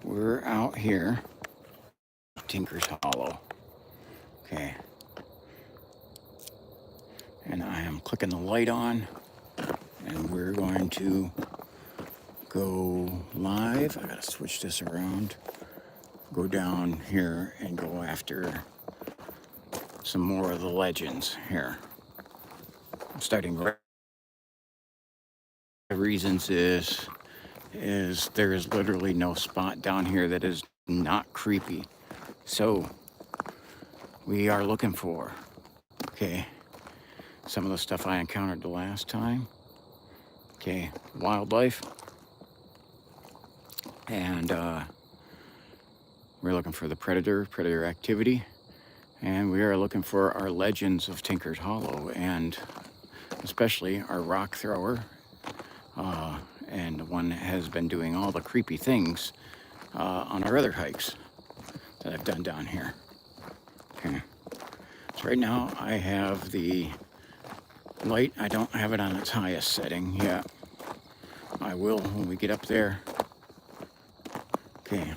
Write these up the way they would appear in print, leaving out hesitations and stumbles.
we're out here, Tinker's Hollow. Okay. And I am clicking the light on, and we're going to go live. I gotta switch this around. Go down here and go after some more of the legends here. I'm starting right. The reasons is there is literally no spot down here that is not creepy. So we are looking for, okay, some of the stuff I encountered the last time. Okay, wildlife. And we're looking for the predator activity. And we are looking for our legends of Tinker's Hollow, and especially our rock thrower. And one has been doing all the creepy things on our other hikes that I've done down here. Okay. So right now I have the light. I don't have it on its highest setting yet. I will when we get up there. Okay.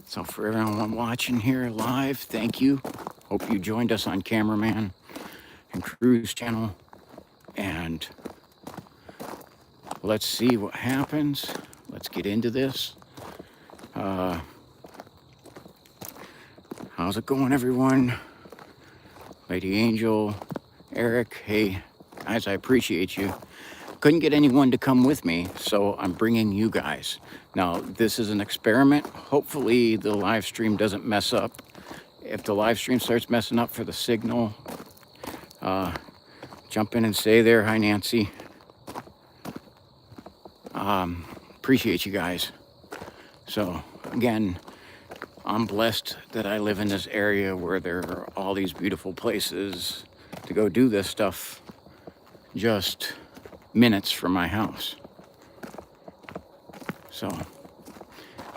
So for everyone watching here live, thank you. Hope you joined us on Cameraman and Crew's channel. And let's see what happens. Let's get into this. How's it going, everyone? Lady Angel, Eric, hey, guys, I appreciate you. Couldn't get anyone to come with me, so I'm bringing you guys. Now, this is an experiment. Hopefully the live stream doesn't mess up. If the live stream starts messing up for the signal, jump in and say there, hi Nancy. Appreciate you guys. So again, I'm blessed that I live in this area where there are all these beautiful places to go do this stuff just minutes from my house. So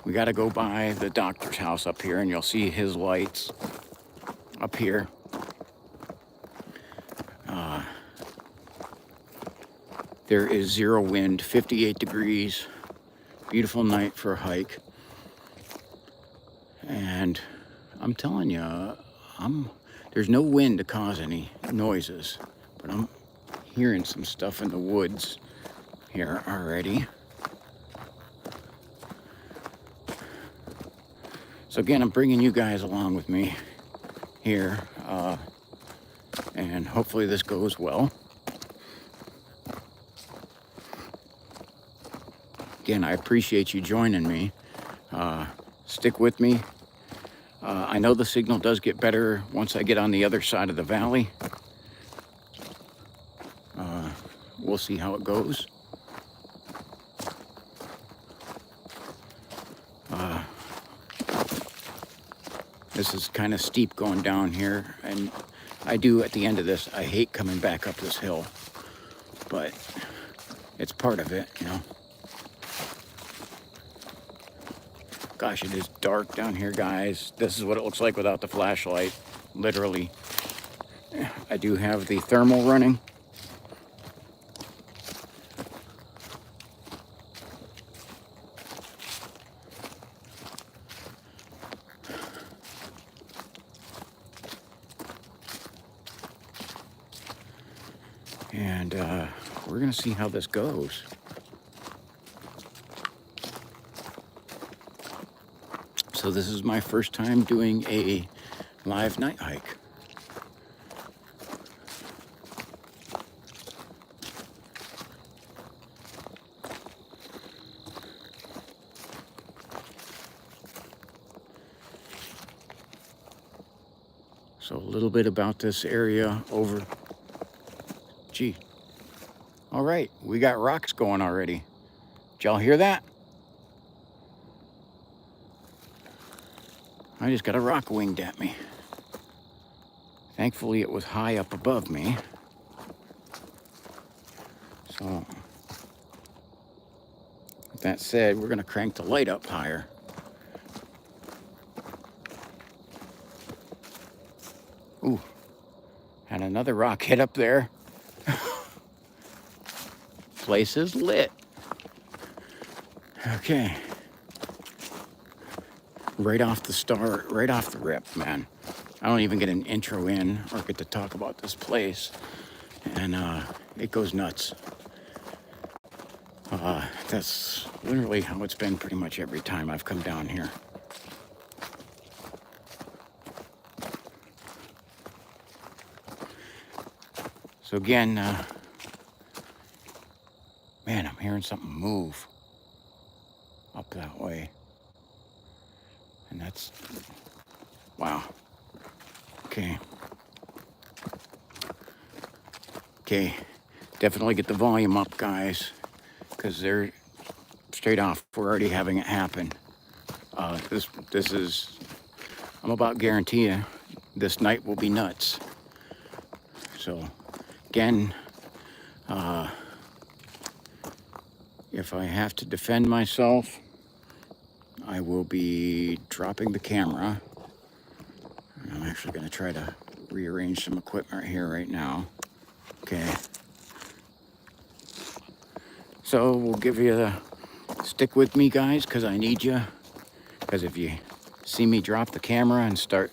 we got to go by the doctor's house up here, and you'll see his lights up here. There is zero wind, 58 degrees, beautiful night for a hike. And I'm telling you, there's no wind to cause any noises, but I'm hearing some stuff in the woods here already. So again, I'm bringing you guys along with me here, and hopefully this goes well. Again, I appreciate you joining me. Stick with me. I know the signal does get better once I get on the other side of the valley. We'll see how it goes. This is kind of steep going down here, and I do at the end of this, I hate coming back up this hill, but it's part of it, you know. Gosh, it is dark down here, guys. This is what it looks like without the flashlight, literally. I do have the thermal running. And we're gonna see how this goes. So this is my first time doing a live night hike. So a little bit about this area over. Gee. All right, we got rocks going already. Did y'all hear that? I just got a rock winged at me. Thankfully, it was high up above me. So, with that said, we're gonna crank the light up higher. Ooh, had another rock hit up there. Place is lit. Okay. Right off the start, right off the rip, man. I don't even get an intro in or get to talk about this place. And it goes nuts. That's literally how it's been pretty much every time I've come down here. So again, man, I'm hearing something move up that way. And that's, wow. Okay. Okay, definitely get the volume up, guys, because they're straight off. We're already having it happen. This is, I'm about guarantee you, this night will be nuts. So, again, if I have to defend myself, I will be dropping the camera. I'm actually going to try to rearrange some equipment here right now. Okay. So we'll give you the, stick with me, guys, because I need you. Because if you see me drop the camera and start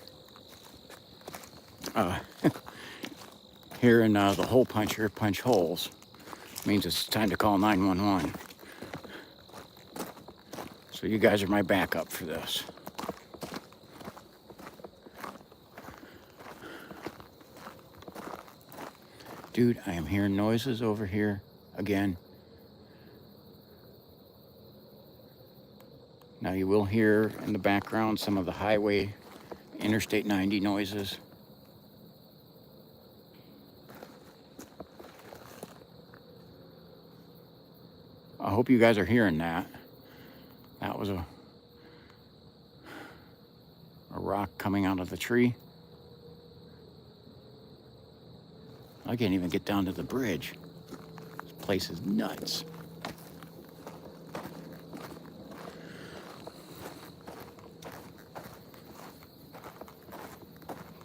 hearing the hole puncher punch holes, means it's time to call 911. So you guys are my backup for this. Dude, I am hearing noises over here again. Now you will hear in the background some of the highway Interstate 90 noises. I hope you guys are hearing that. That was a rock coming out of the tree. I can't even get down to the bridge. This place is nuts.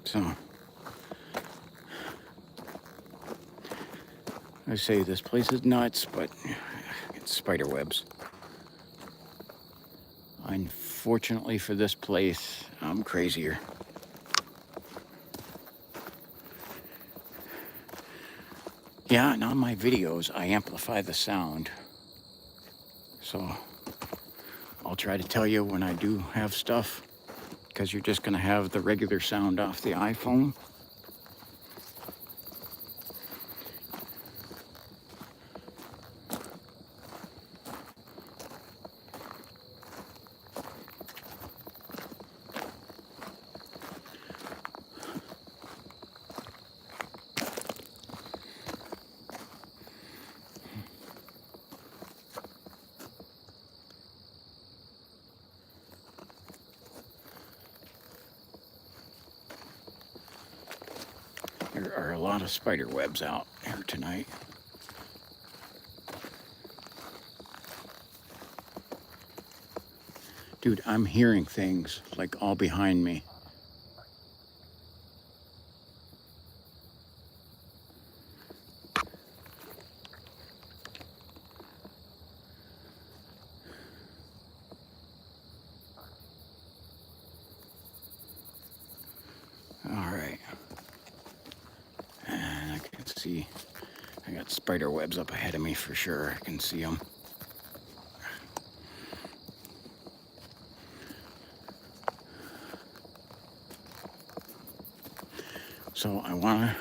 So, I say this place is nuts, but it's spider webs. Unfortunately for this place, I'm crazier. Yeah, and on my videos, I amplify the sound. So, I'll try to tell you when I do have stuff, because you're just going to have the regular sound off the iPhone. There are a lot of spider webs out here tonight. Dude, I'm hearing things like all behind me. All right. And I can see, I got spider webs up ahead of me for sure. I can see them. So I want to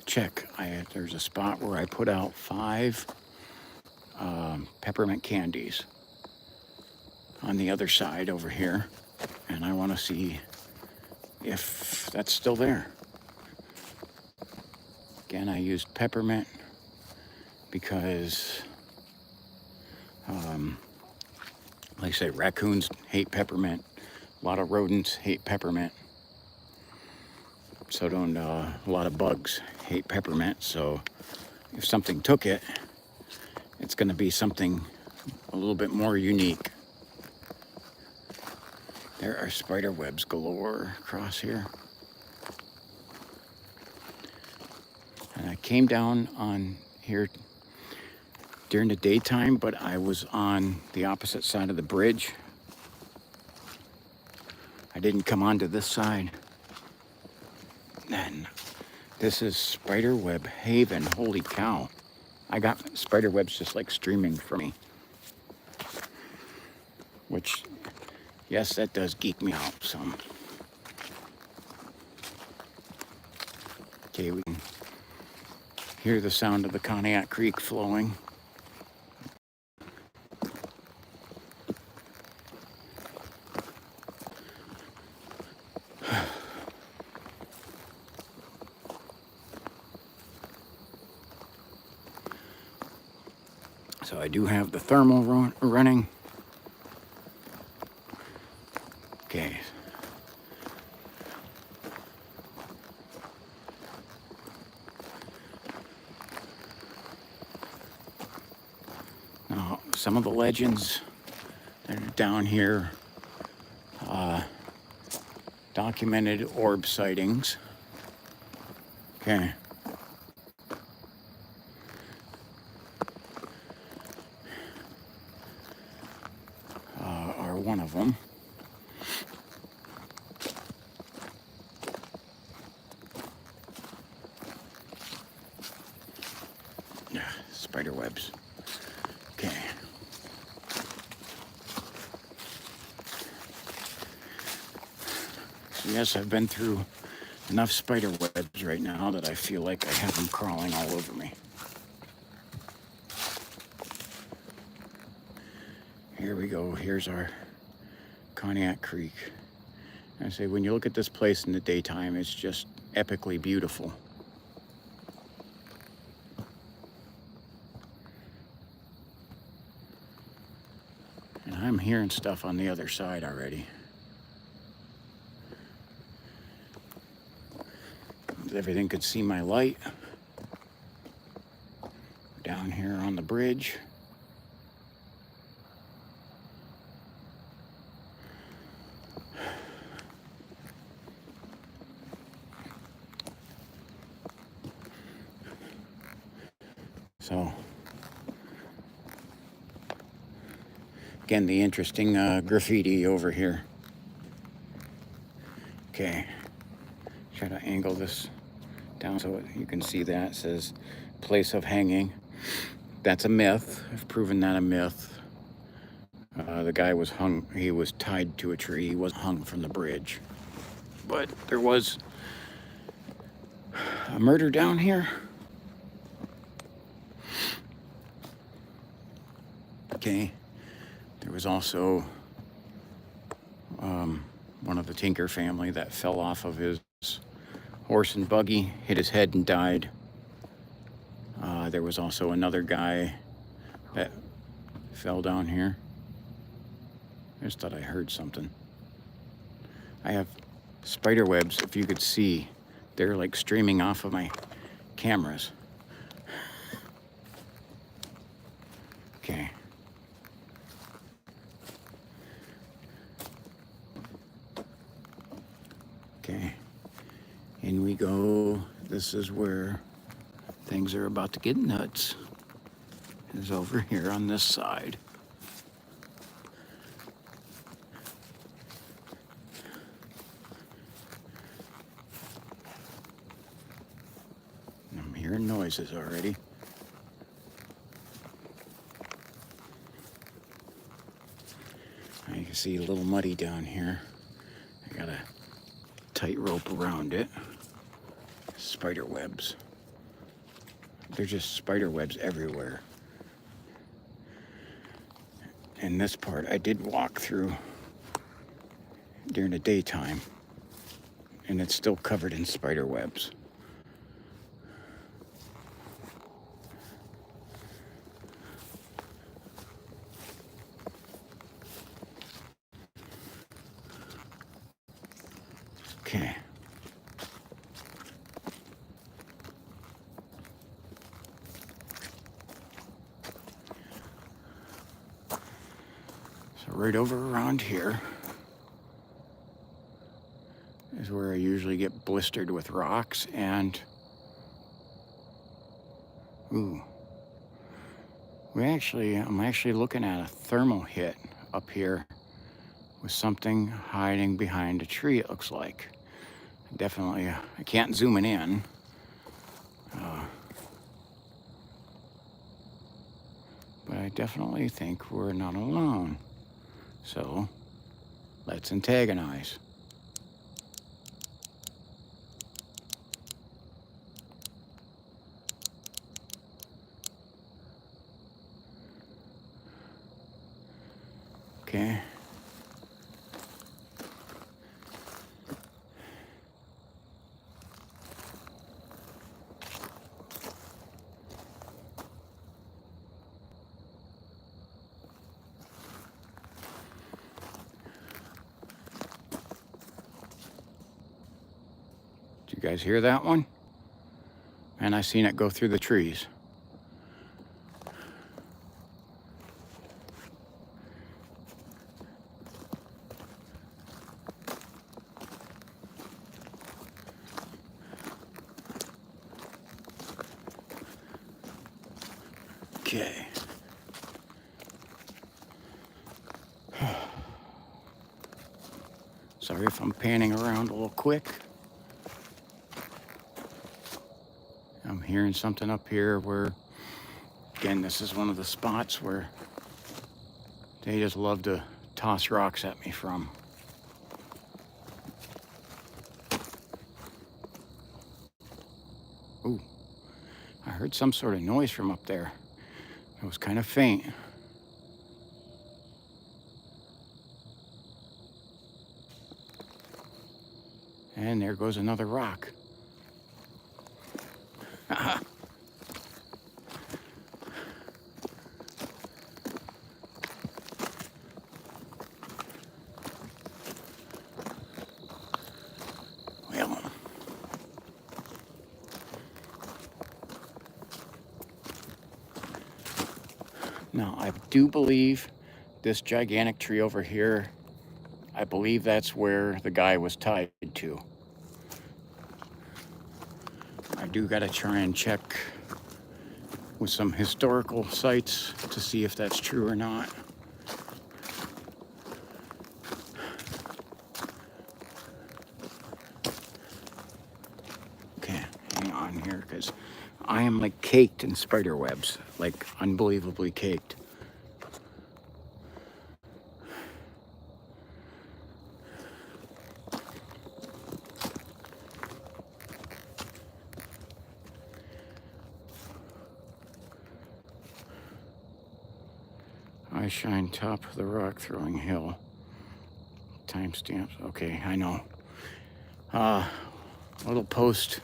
check. There's a spot where I put out 5 peppermint candies on the other side over here. And I want to see if that's still there. Again, I used peppermint because, like I say, raccoons hate peppermint. A lot of rodents hate peppermint. So don't, a lot of bugs hate peppermint. So if something took it, it's going to be something a little bit more unique. There are spider webs galore across here. And I came down on here during the daytime, but I was on the opposite side of the bridge. I didn't come onto this side. And this is Spiderweb Haven. Holy cow. I got spiderwebs just like streaming from me. Which, yes, that does geek me out some. Okay, we can hear the sound of the Cognac Creek flowing. So I do have the thermal running. Okay. Now, some of the legends that are down here, documented orb sightings. Okay. Are one of them. Yeah, spider webs. Okay. So yes, I've been through enough spider webs right now that I feel like I have them crawling all over me. Here we go. Here's our Cognac Creek. I say, when you look at this place in the daytime, it's just epically beautiful. And I'm hearing stuff on the other side already. Everything could see my light down here on the bridge. So, again, the interesting graffiti over here. Okay, try to angle this down so you can see that. It says place of hanging. That's a myth. I've proven that a myth. The guy was hung, he was tied to a tree. He was hung from the bridge. But there was a murder down here. Okay, there was also one of the Tinker family that fell off of his horse and buggy, hit his head and died. There was also another guy that fell down here. I just thought I heard something. I have spider webs, if you could see, they're like streaming off of my cameras. Okay. Okay, in we go. This is where things are about to get nuts. Is over here on this side. I'm hearing noises already. You can see a little muddy down here. I got a tight rope around it. Spider webs. There's just spider webs everywhere. And this part I did walk through during the daytime, and it's still covered in spider webs. Okay. So right over around here is where I usually get blistered with rocks and, ooh, I'm actually looking at a thermal hit up here with something hiding behind a tree, it looks like. Definitely, I can't zoom it in. But I definitely think we're not alone. So, let's antagonize. Okay. Did you guys hear that one? And I seen it go through the trees. Okay. Sorry if I'm panning around a little quick. I'm hearing something up here where, again, this is one of the spots where they just love to toss rocks at me from. Ooh, I heard some sort of noise from up there. It was kind of faint. And there goes another rock. Well, now I do believe this gigantic tree over here, I believe that's where the guy was tied to. I do gotta try and check with some historical sites to see if that's true or not. Okay, hang on here, because I am like caked in spider webs, like unbelievably caked. I shine top of the rock throwing hill. Timestamps. Okay, I know. Little post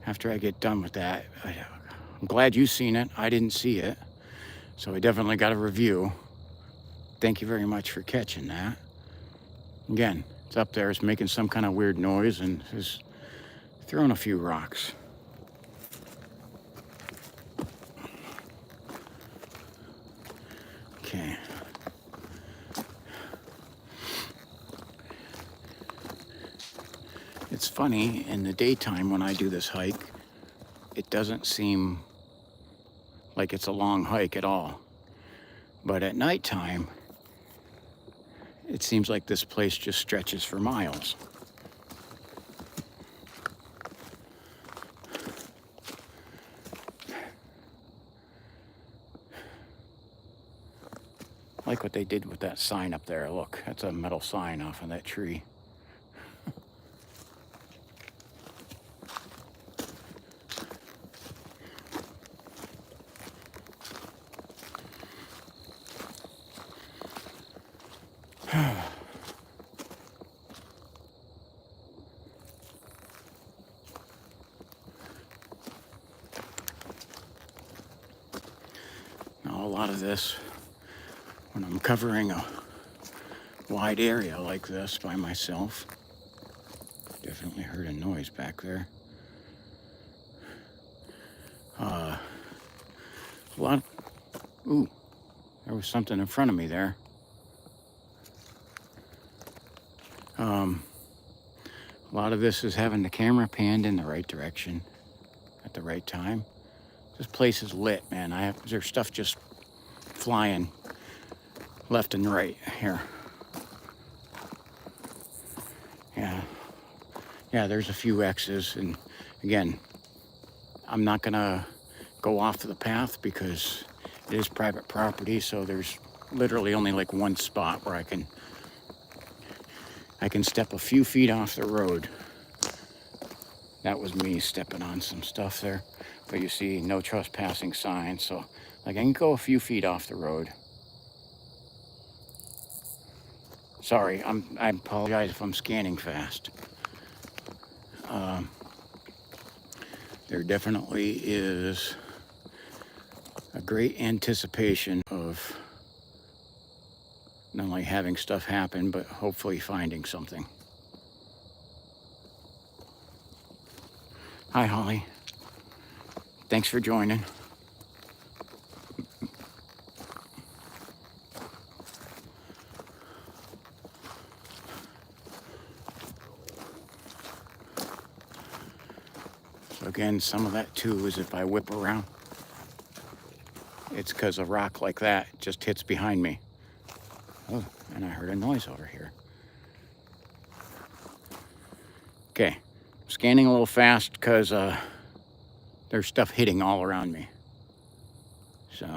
after I get done with that. I'm glad you've seen it. I didn't see it. So I definitely got a review. Thank you very much for catching that. Again, it's up there. It's making some kind of weird noise and is throwing a few rocks. Okay. It's funny, in the daytime when I do this hike, it doesn't seem like it's a long hike at all. But at nighttime, it seems like this place just stretches for miles. I like what they did with that sign up there. Look, that's a metal sign off of that tree. Now, a lot of this, when I'm covering a wide area like this by myself, definitely heard a noise back there. A lot of, ooh, there was something in front of me there. A lot of this is having the camera panned in the right direction at the right time. This place is lit, man. There's stuff just flying left and right here. Yeah, there's a few X's, and again, I'm not gonna go off the path because it is private property, so there's literally only like one spot where I can step a few feet off the road. That was me stepping on some stuff there, but you see no trespassing sign, so like I can go a few feet off the road. Sorry, I apologize if I'm scanning fast. There definitely is a great anticipation of not only having stuff happen, but hopefully finding something. Hi, Holly. Thanks for joining. So again, some of that too is if I whip around, it's because a rock like that just hits behind me. Oh, and I heard a noise over here. Okay, scanning a little fast because there's stuff hitting all around me. So,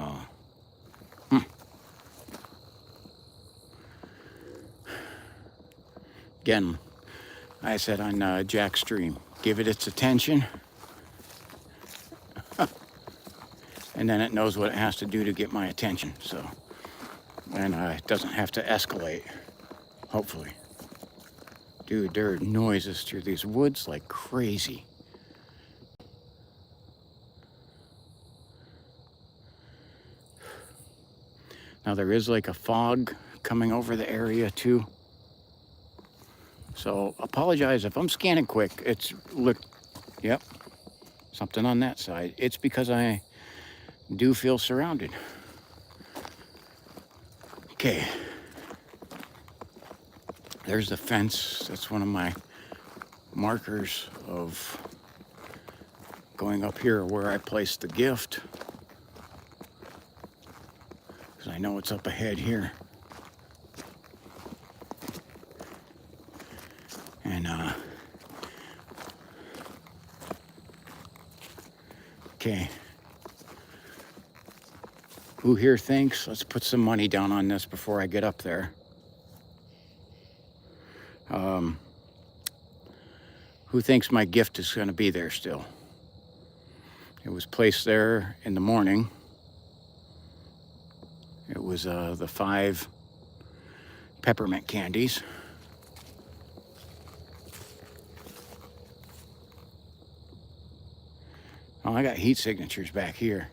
Again, I said on Jack's stream, give it its attention, and then it knows what it has to do to get my attention. So, and it doesn't have to escalate, hopefully. Dude, there are noises through these woods like crazy. Now there is like a fog coming over the area too. So apologize if I'm scanning quick. Yep, something on that side. It's because I do feel surrounded. Okay. There's the fence. That's one of my markers of going up here where I placed the gift. Because I know it's up ahead here. And, okay. Who here thinks, let's put some money down on this before I get up there. Who thinks my gift is going to be there still? It was placed there in the morning. It was the 5 peppermint candies. Oh, I got heat signatures back here.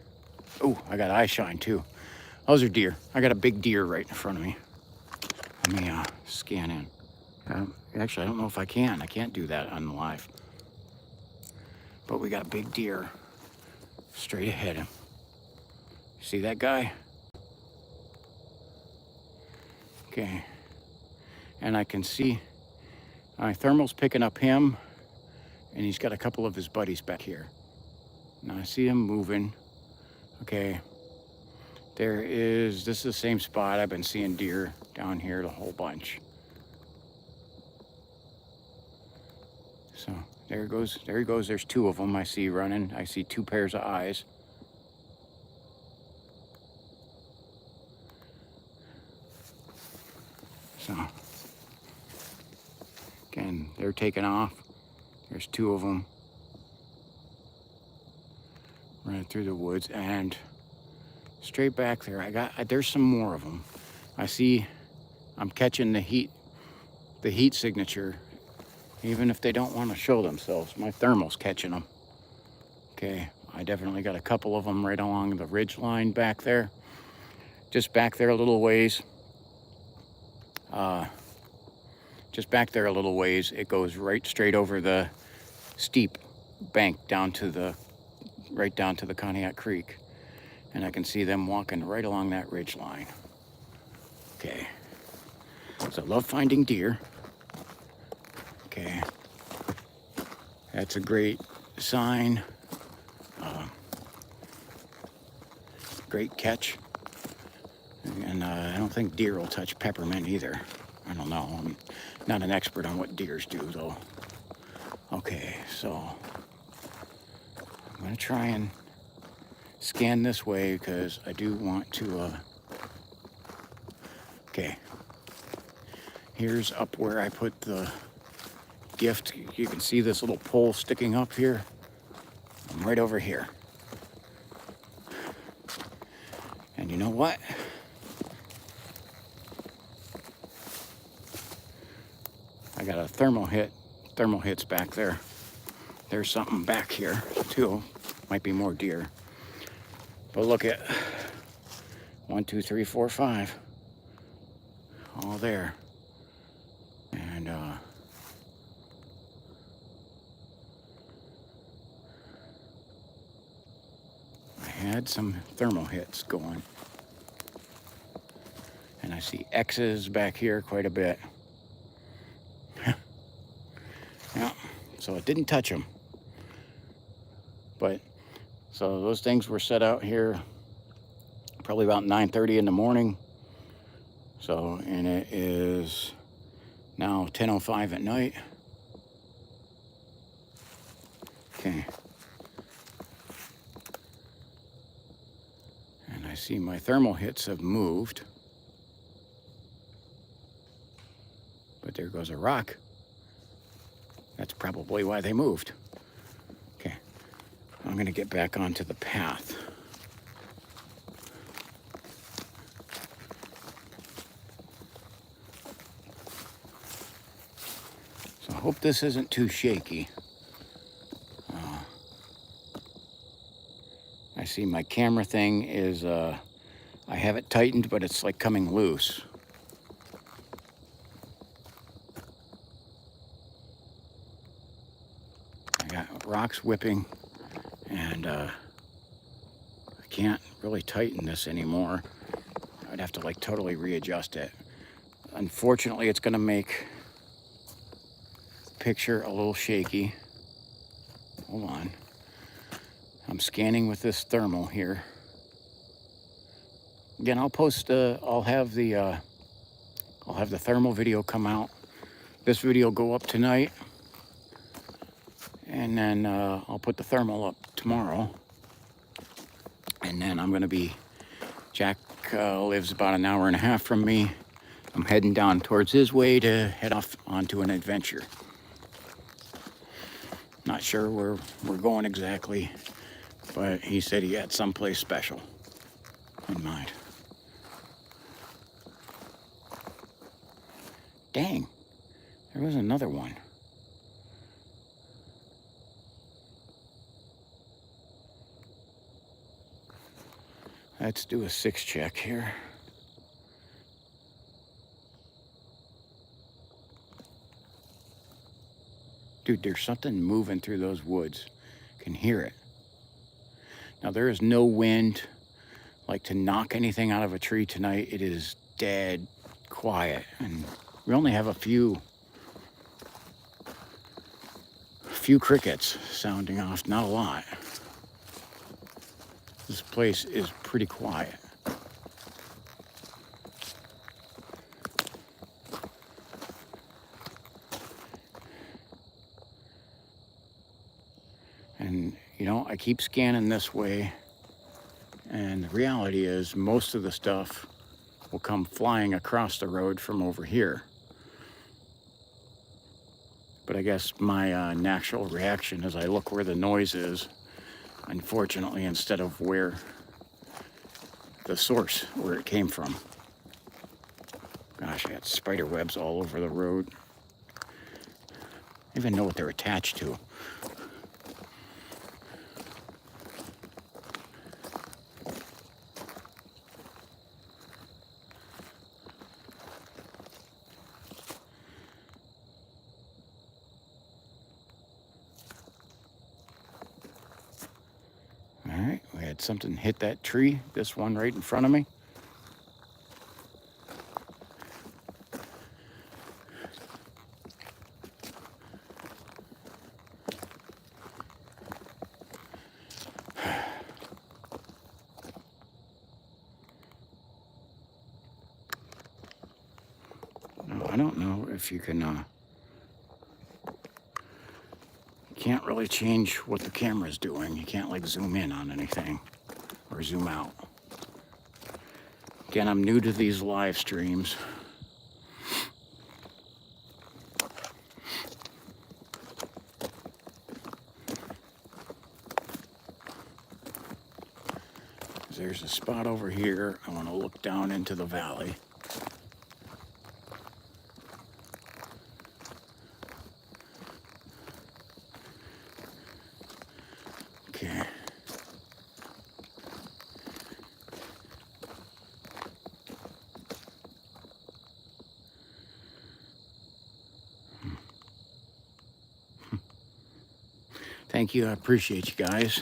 Oh, I got eye shine too. Those are deer. I got a big deer right in front of me. Let me scan in. Actually, I don't know if I can. I can't do that on live. But we got big deer straight ahead of him. See that guy? Okay. And I can see my thermal's picking up him, and he's got a couple of his buddies back here. Now I see him moving. Okay. This is the same spot. I've been seeing deer down here a whole bunch. So there he goes. There's 2 of them I see running. I see 2 pairs of eyes. So again, they're taking off. There's 2 of them running through the woods, and straight back there, there's some more of them. I'm catching the heat signature. Even if they don't want to show themselves, my thermal's catching them. Okay, I definitely got a couple of them right along the ridge line back there. Just back there a little ways. It goes right straight over the steep bank right down to the Conneaut Creek. And I can see them walking right along that ridge line. Okay, so I love finding deer. Okay, that's a great sign. great catch. And I don't think deer will touch peppermint either. I don't know. I'm not an expert on what deers do, though. Okay, so I'm going to try and scan this way because I do want to... Okay. Here's up where I put the gift. You can see this little pole sticking up here. I'm right over here. And you know what? I got a thermal hits back there. There's something back here too. Might be more deer. But look at 1, 2, 3, 4, 5. All there. And I had some thermal hits going. And I see X's back here quite a bit. Yeah, so it didn't touch them. But, so those things were set out here probably about 9:30 in the morning. So, and it is now 10:05 at night. Okay. And I see my thermal hits have moved. But there goes a rock. That's probably why they moved. Okay, I'm going to get back onto the path. So I hope this isn't too shaky. I see my camera thing is, I have it tightened, but it's like coming loose. I got rocks whipping, and I can't really tighten this anymore. I'd have to like totally readjust it. Unfortunately, it's gonna make the picture a little shaky. Hold on. I'm scanning with this thermal here. Again, I'll post. I'll have the thermal video come out. This video go up tonight, and then I'll put the thermal up tomorrow. And then I'm gonna be. Jack lives about an hour and a half from me. I'm heading down towards his way to head off onto an adventure. Not sure where we're going exactly, but he said he had someplace special in mind. Dang, there was another one. Let's do a 6 check here. Dude, there's something moving through those woods. Can hear it. Now there is no wind like to knock anything out of a tree tonight. It is dead quiet, and we only have a few crickets sounding off, not a lot. This place is pretty quiet. And, you know, I keep scanning this way, and the reality is most of the stuff will come flying across the road from over here. But I guess my natural reaction is I look where the noise is, unfortunately, instead of where the source, where it came from. Gosh, I got spider webs all over the road. I even know what they're attached to. All right, we had something hit that tree, this one right in front of me. I don't know if you can, can't really change what the camera's doing. You can't like zoom in on anything or zoom out. Again, I'm new to these live streams. There's a spot over here. I want to look down into the valley. Okay. Thank you. I appreciate you guys.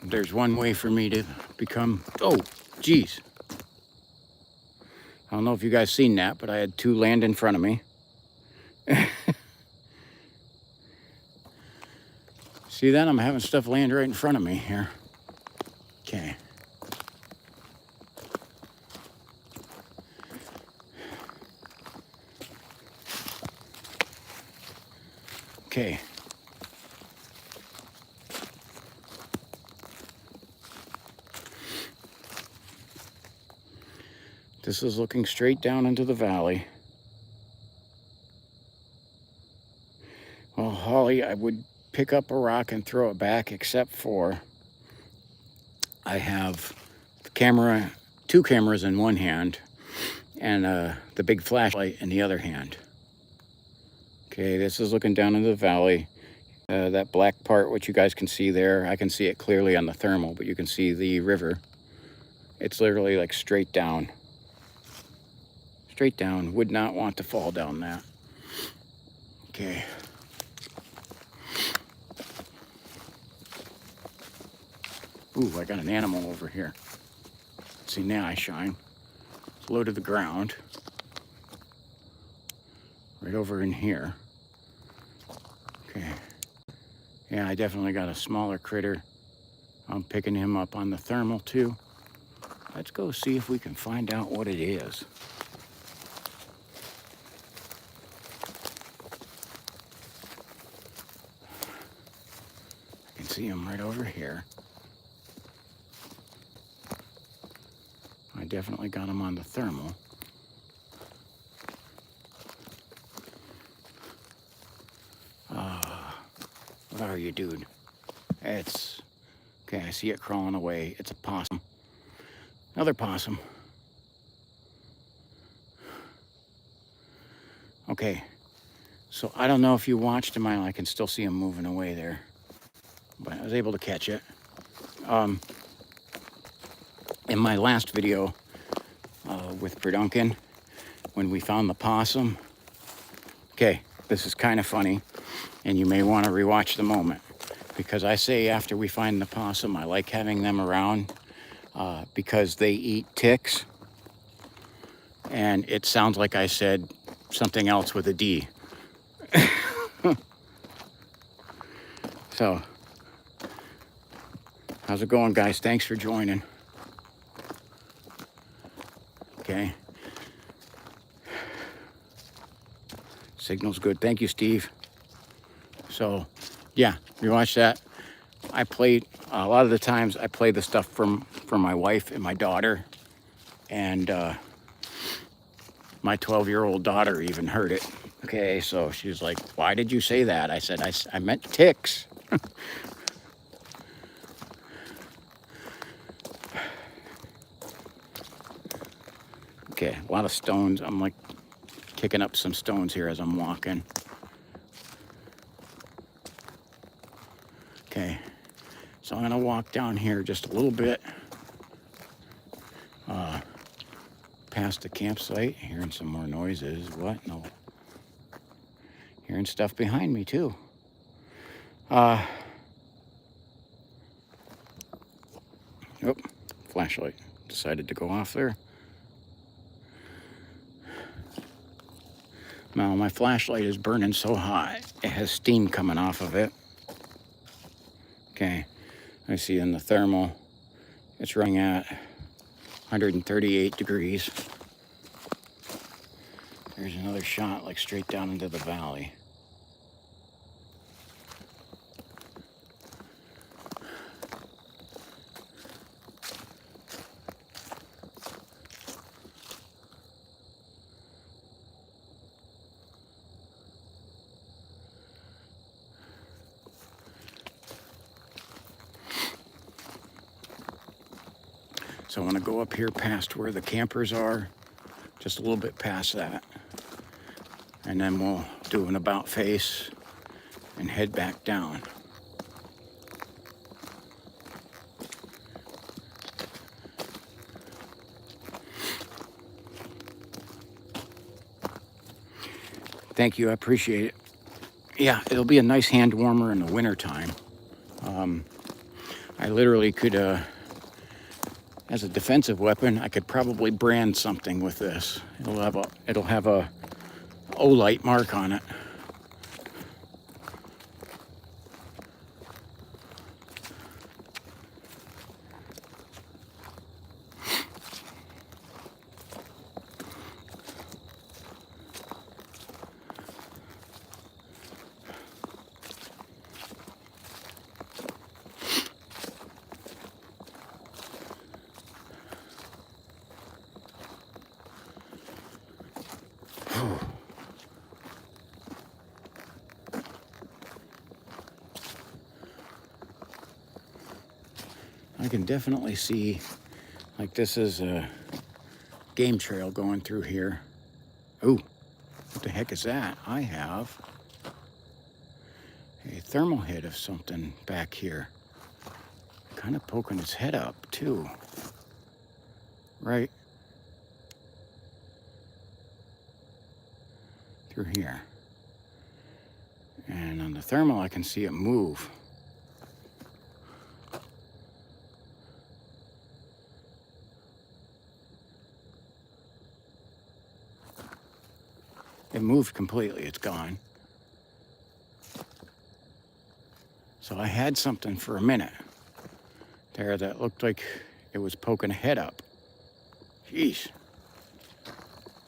There's one way for me to become, oh, geez. I don't know if you guys seen that, but I had two land in front of me. See that? I'm having stuff land right in front of me here. Okay. Okay. This is looking straight down into the valley. Well, Holly, I would pick up a rock and throw it back, except for I have the camera, two cameras in one hand, and the big flashlight in the other hand. Okay, this is looking down into the valley. That black part, which you guys can see there, I can see it clearly on the thermal, but you can see the river. It's literally like straight down. Straight down. Would not want to fall down that. Okay. Ooh, I got an animal over here. See, now I shine. It's low to the ground. Right over in here. Okay. Yeah, I definitely got a smaller critter. I'm picking him up on the thermal too. Let's go see if we can find out what it is. I can see him right over here. I definitely got him on the thermal. What are you, dude? It's... Okay, I see it crawling away. It's a possum. Another possum. Okay, so I don't know if you watched him. I can still see him moving away there. But I was able to catch it. In my last video with Preduncan, when we found the possum, okay, this is kind of funny, and you may want to rewatch the moment, because I say after we find the possum, I like having them around because they eat ticks, and it sounds like I said something else with a D. So, how's it going, guys? Thanks for joining. Okay. Signal's good. Thank you, Steve. So, yeah, you watch that. I played, a lot of the times I play the stuff from my wife and my daughter. And my 12-year-old daughter even heard it. Okay, so she's like, why did you say that? I said, I meant ticks. Okay, a lot of stones. I'm like kicking up some stones here as I'm walking. Okay, so I'm gonna walk down here just a little bit past the campsite, hearing some more noises. What? No. Hearing stuff behind me too. Oh, flashlight decided to go off there. Now my flashlight is burning so hot, it has steam coming off of it. Okay, I see in the thermal, it's running at 138 degrees. There's another shot, like straight down into the valley. So I want to go up here past where the campers are, just a little bit past that. And then we'll do an about face and head back down. Thank you, I appreciate it. Yeah, it'll be a nice hand warmer in the winter time. I literally could, as a defensive weapon, I could probably brand something with this. It'll have a Olight mark on it. I can definitely see, like, this is a game trail going through here. Ooh, what the heck is that? I have a thermal hit of something back here. Kind of poking its head up, too. Right through here. And on the thermal, I can see it move. It moved completely, it's gone. So I had something for a minute there that looked like it was poking a head up. Jeez.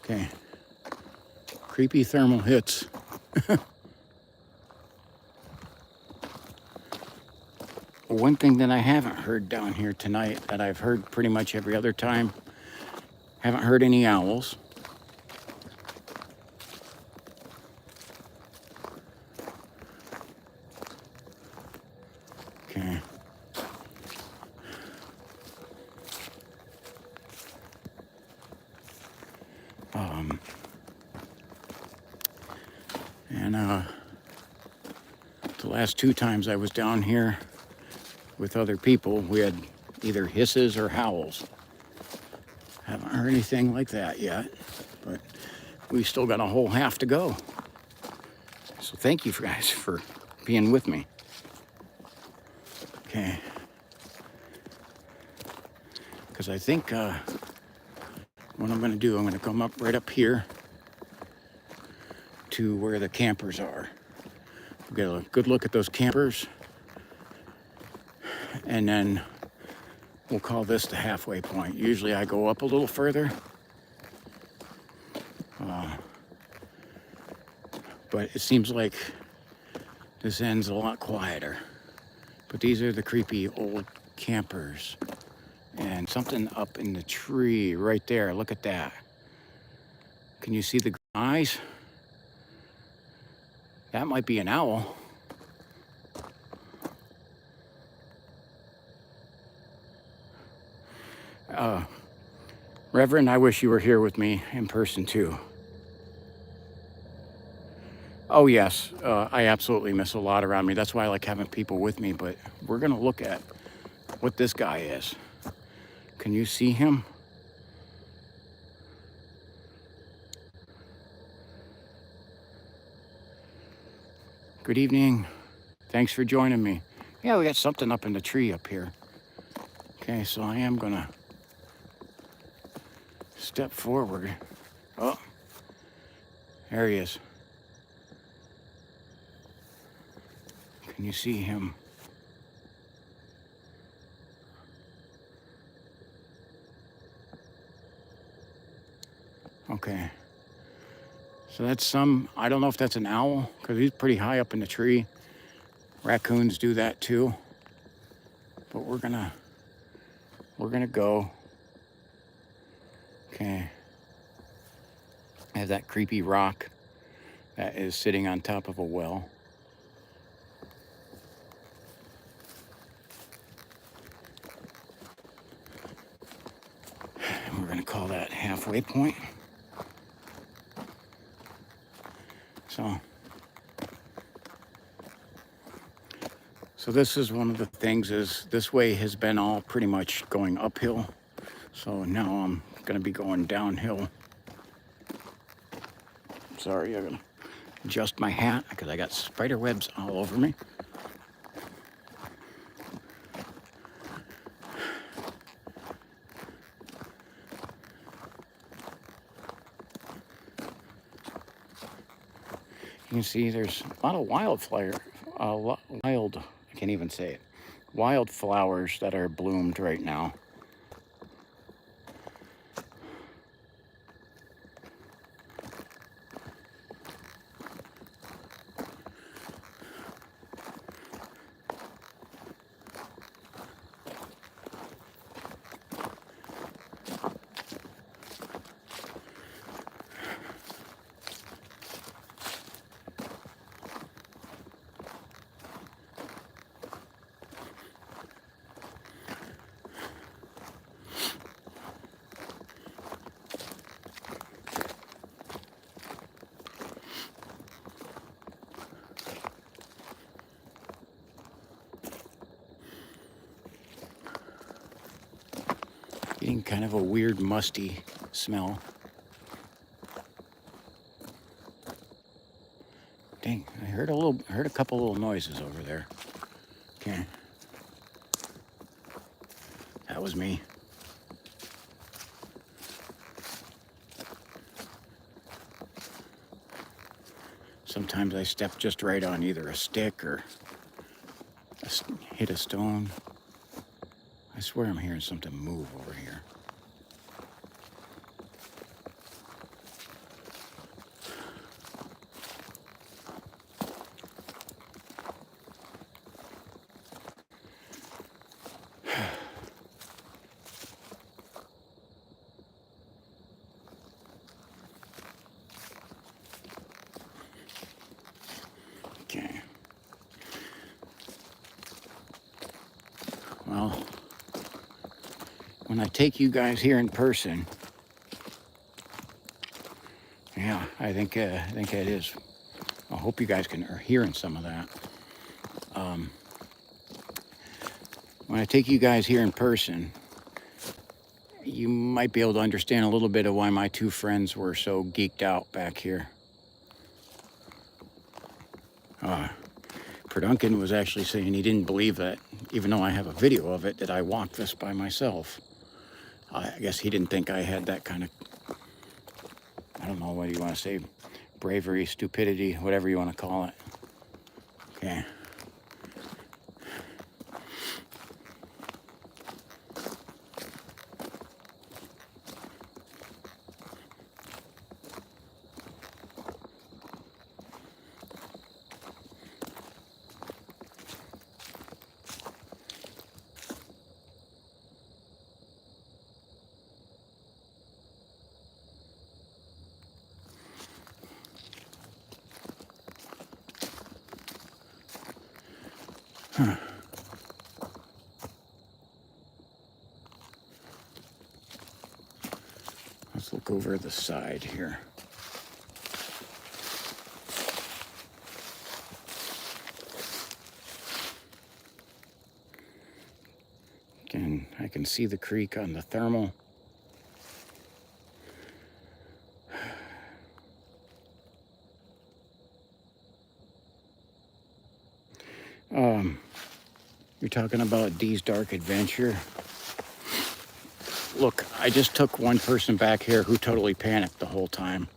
Okay. Creepy thermal hits. One thing that I haven't heard down here tonight that I've heard pretty much every other time, haven't heard any owls. Okay. And the last 2 times I was down here with other people, we had either hisses or howls. Haven't heard anything like that yet, but we still got a whole half to go. So thank you guys for being with me. Okay. Because I think what I'm going to do, I'm going to come up right up here to where the campers are. We'll get a good look at those campers. And then we'll call this the halfway point. Usually I go up a little further. But it seems like this end's a lot quieter. But these are the creepy old campers. And something up in the tree right there. Look at that. Can you see the eyes? That might be an owl. Reverend, I wish you were here with me in person too. Oh yes, I absolutely miss a lot around me. That's why I like having people with me, but we're gonna look at what this guy is. Can you see him? Good evening. Thanks for joining me. Yeah, we got something up in the tree up here. Okay, so I am gonna step forward. Oh, there he is. Can you see him? Okay. So that's some, I don't know if that's an owl, because he's pretty high up in the tree. Raccoons do that too. But we're gonna go. Okay. I have that creepy rock that is sitting on top of a well. We're gonna call that halfway point. So this is one of the things, is this way has been all pretty much going uphill. So now I'm gonna be going downhill. Sorry, I'm gonna adjust my hat because I got spider webs all over me. You can see there's a lot of wildflower, I can't even say it, wildflowers that are bloomed right now. Getting kind of a weird musty smell. Dang, I heard a couple little noises over there. Okay. That was me. Sometimes I step just right on either a stick or hit a stone. I swear I'm hearing something move over here. Okay. Well, when I take you guys here in person, yeah, I think it is. I hope you guys are hearing some of that. When I take you guys here in person, you might be able to understand a little bit of why my two friends were so geeked out back here. Duncan was actually saying he didn't believe that, even though I have a video of it, that I walked this by myself. I guess he didn't think I had that kind of, I don't know what you want to say, bravery, stupidity, whatever you want to call it. Okay. Huh. Let's look over the side here. Again, I can see the creek on the thermal. You're talking about Dee's Dark Adventure. Look, I just took one person back here who totally panicked the whole time.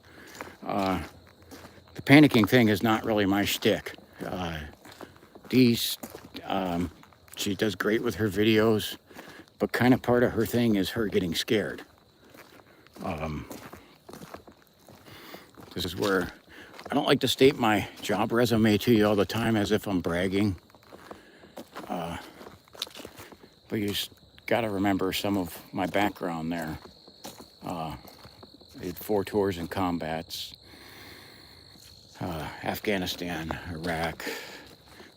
The panicking thing is not really my shtick. Dee's, she does great with her videos, but kind of part of her thing is her getting scared. This is where I don't like to state my job resume to you all the time as if I'm bragging. But you just got to remember some of my background there. I did 4 tours in combats. Afghanistan, Iraq,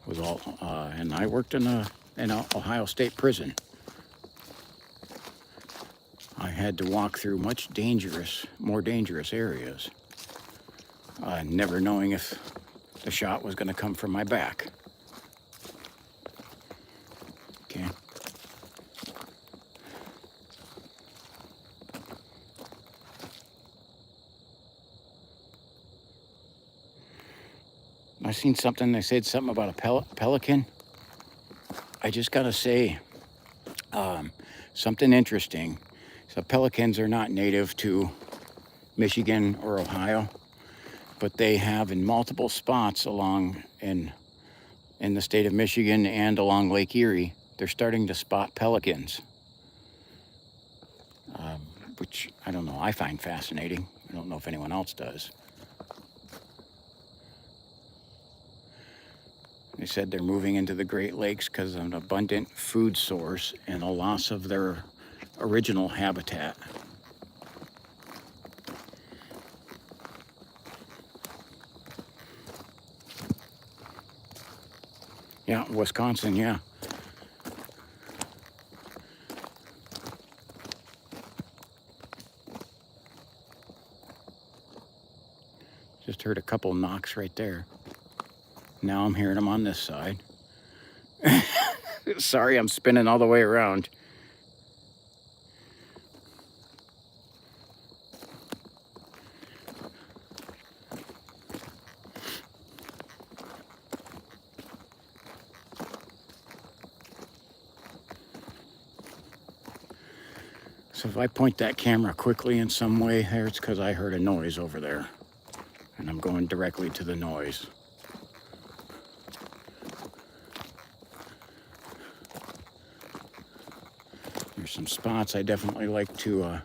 was all, and I worked in an Ohio State prison. I had to walk through more dangerous areas, never knowing if the shot was going to come from my back. Okay. I seen something, they said something about a pelican. I just gotta say, something interesting. So pelicans are not native to Michigan or Ohio, but they have in multiple spots along in the state of Michigan and along Lake Erie, they're starting to spot pelicans, which I don't know, I find fascinating. I don't know if anyone else does. They said they're moving into the Great Lakes because of an abundant food source and a loss of their original habitat. Yeah, Wisconsin, yeah. Just heard a couple knocks right there. Now I'm hearing them on this side. Sorry, I'm spinning all the way around. So if I point that camera quickly in some way there, it's because I heard a noise over there. And I'm going directly to the noise. There's some spots I definitely like to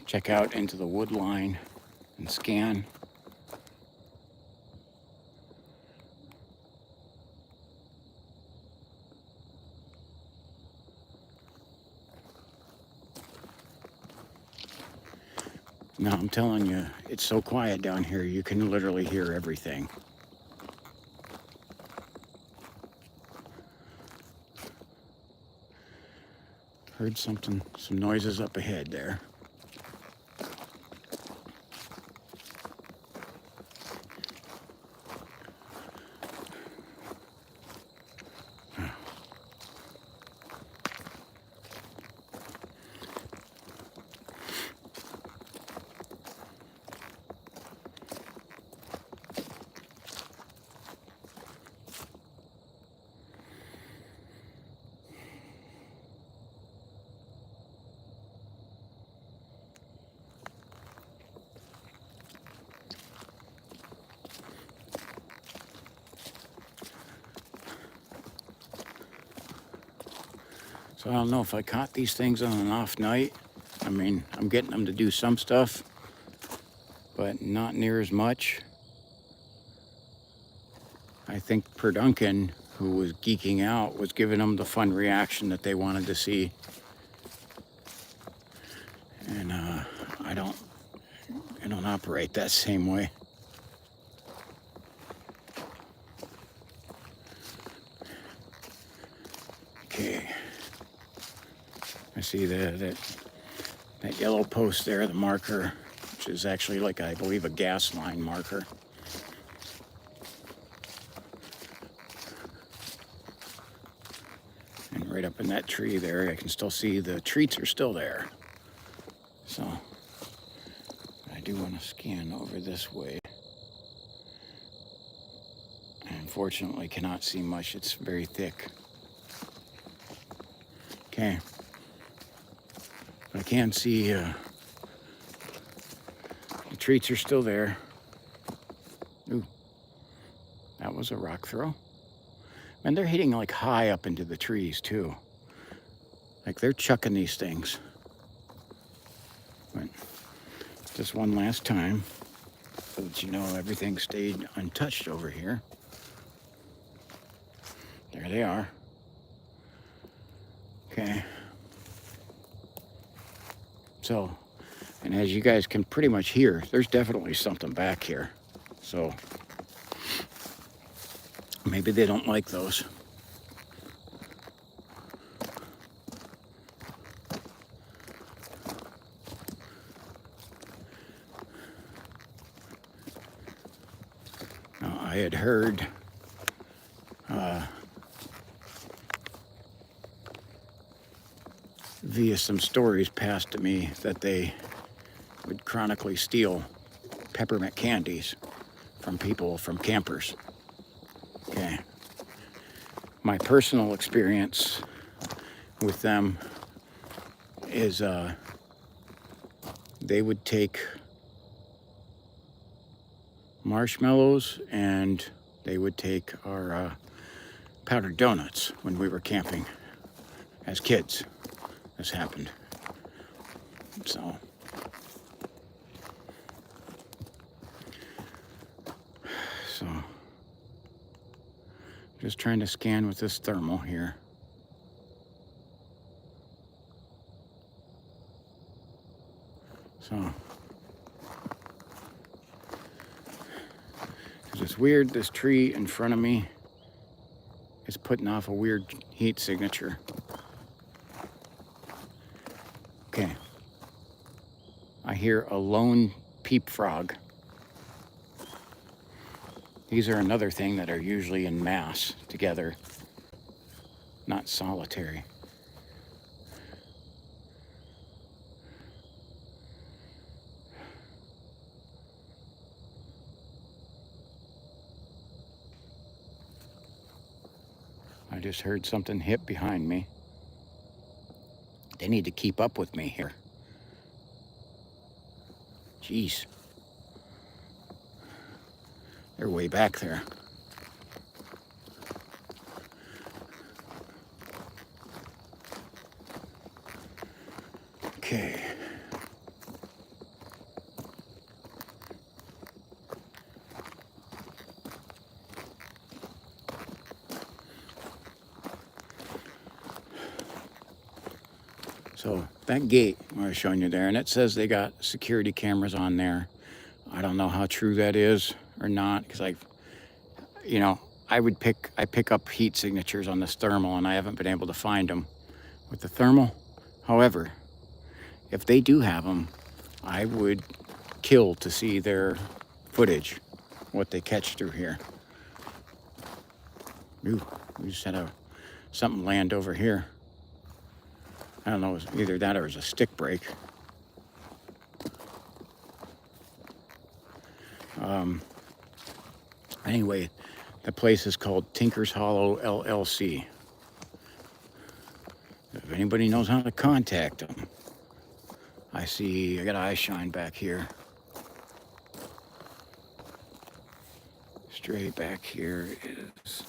check out into the wood line and scan. Now I'm telling you, it's so quiet down here, you can literally hear everything. Heard some noises up ahead there. So I don't know if I caught these things on an off night. I mean, I'm getting them to do some stuff, but not near as much. I think Per Duncan, who was geeking out, was giving them the fun reaction that they wanted to see. And I don't operate that same way. Okay. I see that yellow post there, the marker, which is actually like, I believe, a gas line marker. And right up in that tree there, I can still see the treats are still there. So I do want to scan over this way. I unfortunately cannot see much, it's very thick. Okay. I can see the treats are still there. Ooh, that was a rock throw. And they're hitting like high up into the trees too. Like they're chucking these things. But just one last time. so that you know everything stayed untouched over here. There they are. Okay. So, and as you guys can pretty much hear, there's definitely something back here. So, maybe they don't like those. Now, I had heard via some stories passed to me that they would chronically steal peppermint candies from people, from campers. Okay. My personal experience with them is they would take marshmallows and they would take our powdered donuts when we were camping as kids. This happened. So just trying to scan with this thermal here. So it's weird, this tree in front of me is putting off a weird heat signature. Okay. I hear a lone peep frog. These are another thing that are usually in mass together, not solitary. I just heard something hit behind me. They need to keep up with me here. Jeez. They're way back there. Okay. So that gate I was showing you there, and it says they got security cameras on there. I don't know how true that is or not, because I pick up heat signatures on this thermal, and I haven't been able to find them with the thermal. However, if they do have them, I would kill to see their footage, what they catch through here. Ooh, we just had something land over here. I don't know, it was either that or it was a stick break. Anyway, the place is called Tinker's Hollow LLC. If anybody knows how to contact them. I got eye shine back here. Straight back here is...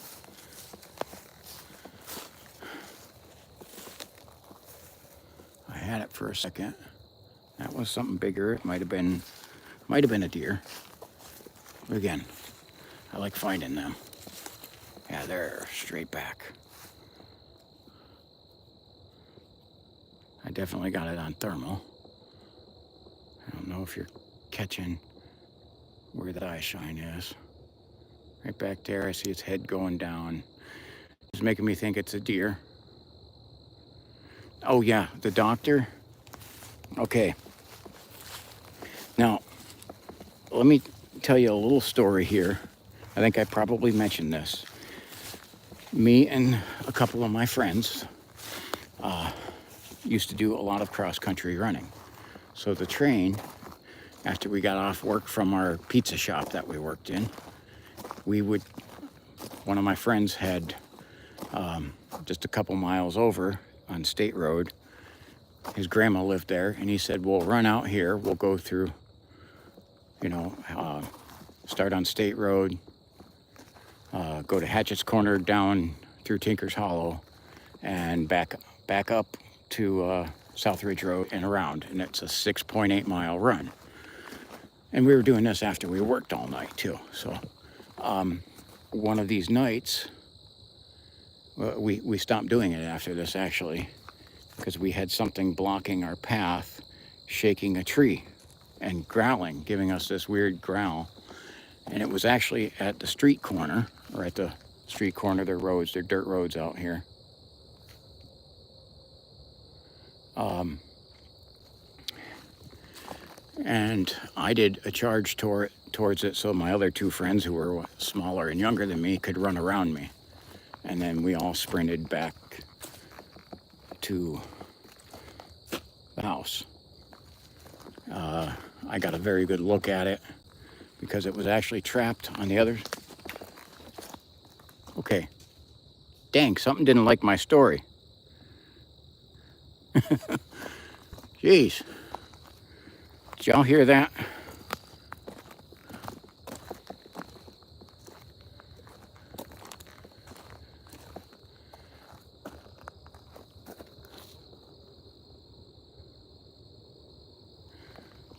I had it for a second. That was something bigger. It might have been a deer. But again, I like finding them. Yeah, they're straight back. I definitely got it on thermal. I don't know if you're catching where the eye shine is. Right back there, I see its head going down. It's making me think it's a deer. Oh yeah, the doctor. Okay. Now, let me tell you a little story here. I think I probably mentioned this. Me and a couple of my friends used to do a lot of cross-country running. So the train, after we got off work from our pizza shop that we worked in, one of my friends had just a couple miles over on State Road. His grandma lived there, and he said, we'll run out here, we'll go through, start on State Road, go to Hatchett's Corner, down through Tinker's Hollow, and back up to South Ridge Road and around, and it's a 6.8 mile run. And we were doing this after we worked all night too. So one of these nights, we stopped doing it after this actually, because we had something blocking our path, shaking a tree and growling, giving us this weird growl. And it was actually at the street corner, or at the street corner, there are dirt roads out here. And I did a charge towards it so my other two friends, who were smaller and younger than me, could run around me. And then we all sprinted back to the house. I got a very good look at it because it was actually trapped on the other. Okay. Dang, something didn't like my story. Jeez. Did y'all hear that?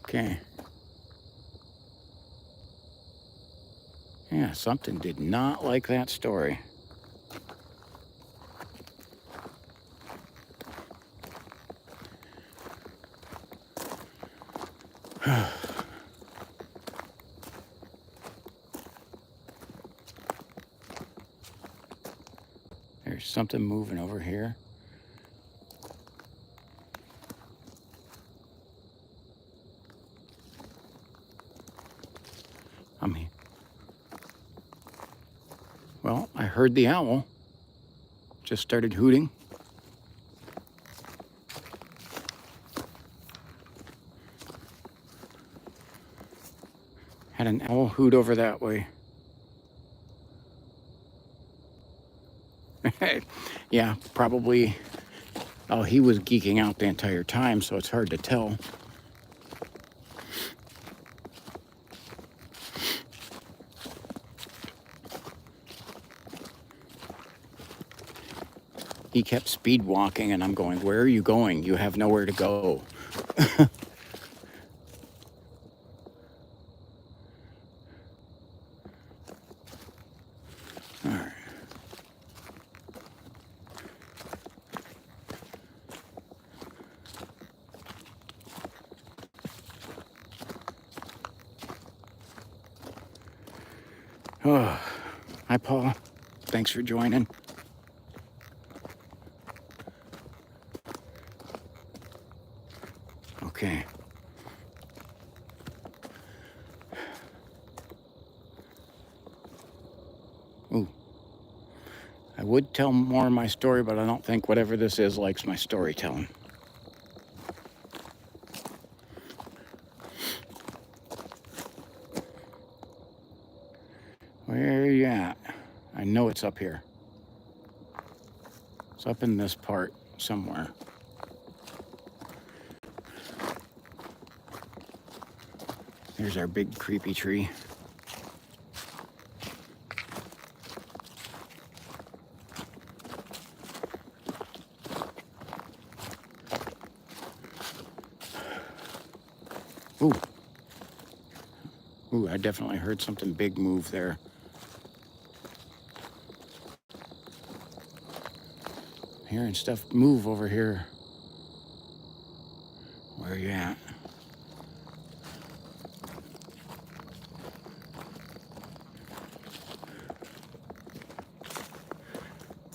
Okay. Yeah, something did not like that story. There's something moving over here. Well, I heard the owl. Just started hooting. Had an owl hoot over that way. Yeah, probably. Oh, he was geeking out the entire time, so it's hard to tell. He kept speed walking, and I'm going, where are you going? You have nowhere to go. All right. Oh, hi, Paul. Thanks for joining. Okay. Ooh. I would tell more of my story, but I don't think whatever this is likes my storytelling. Where are you at? I know it's up here. It's up in this part somewhere. There's our big creepy tree. Ooh. Ooh, I definitely heard something big move there. Hearing stuff move over here. Where are you at?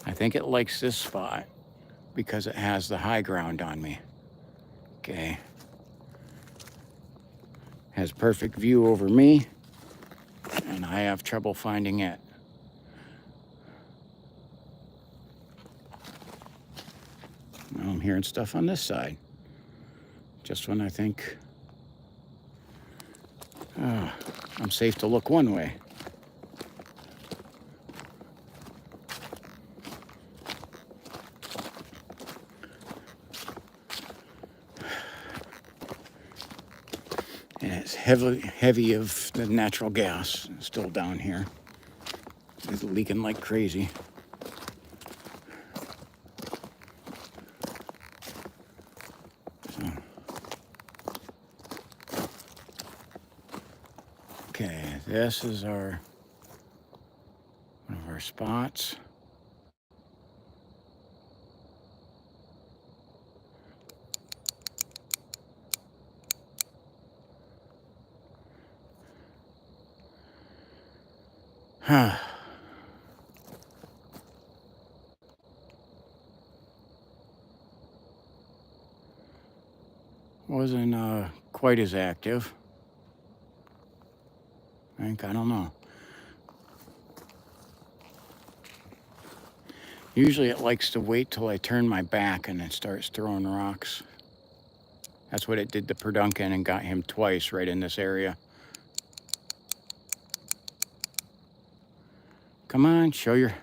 I think it likes this spot because it has the high ground on me. Okay. Has perfect view over me, and I have trouble finding it. Now I'm hearing stuff on this side. Just when I think I'm safe to look one way. And it's heavy of the natural gas still down here. It's leaking like crazy. Okay, this is one of our spots. Huh. Wasn't quite as active. I don't know. Usually it likes to wait till I turn my back and it starts throwing rocks. That's what it did to Perduncan and got him twice right in this area. Come on, show your...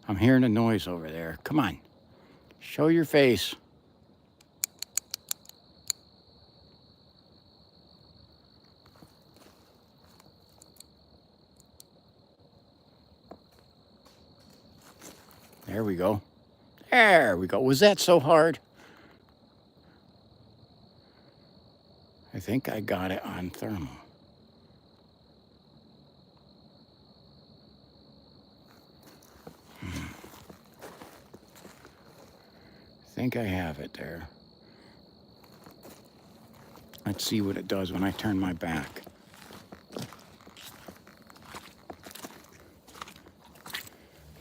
I'm hearing a noise over there. Come on, show your face. There we go. There we go. Was that so hard? I think I got it on thermal. I think I have it there. Let's see what it does when I turn my back.